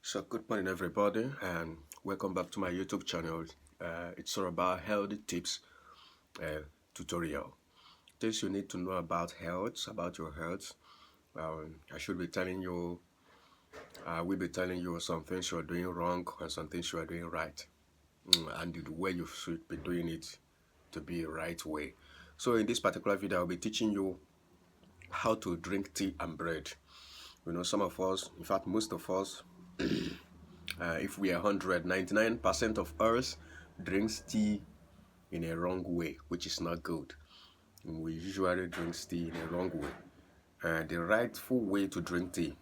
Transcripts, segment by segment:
So good morning everybody and welcome back to my YouTube channel. It's all about healthy tips tutorial. Things you need to know about your health. I should be telling you, I will be telling you some things you are doing wrong and some things you are doing right. And the way you should be doing it to be the right way. So in this particular video, I'll be teaching you how to drink tea and bread. You know, some of us, in fact most of us, if we are 199% of us drinks tea in a wrong way, which is not good. We usually drink tea in a wrong way. The rightful way to drink tea,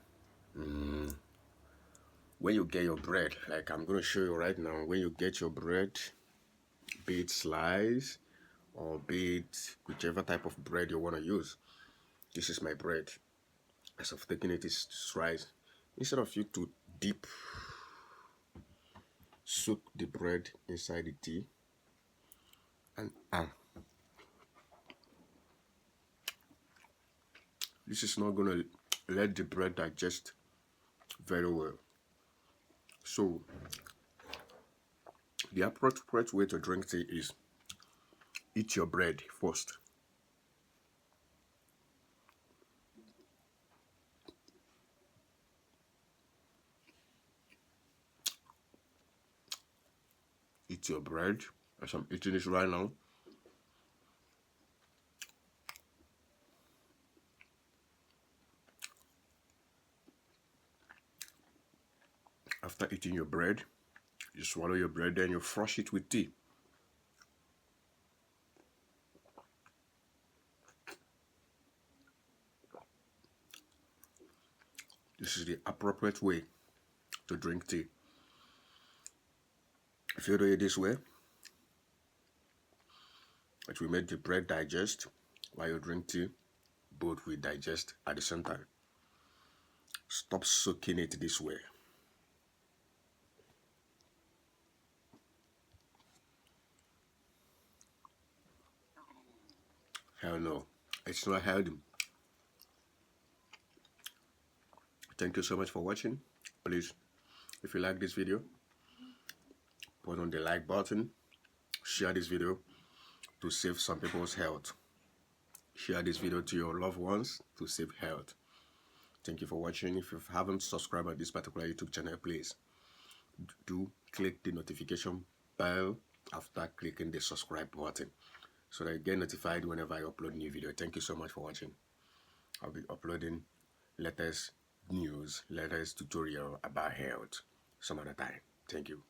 when you get your bread, like I'm going to show you right now, when you get your bread, be it slice or be it whichever type of bread you want to use. This is my bread. As of taking it is sliced. Instead of you to soak the bread inside the tea and this is not going to let the bread digest very well. So the appropriate way to drink tea is eat your bread first. Eat your bread, as I'm eating this right now. After eating your bread, you swallow your bread, then you flush it with tea. This is the appropriate way to drink tea. If you do it this way, it will make the bread digest while you drink tea. Both will digest at the same time. Stop soaking it this way. Hell no, it's not healthy. Thank you so much for watching. Please, if you like this video, put on the like button, share this video to save some people's health. Share this video to your loved ones to save health. Thank you for watching. If you haven't subscribed to this particular YouTube channel, please do click the notification bell after clicking the subscribe button so that you get notified whenever I upload new video. Thank you so much for watching. I'll be uploading latest news, latest tutorial about health some other time. Thank you.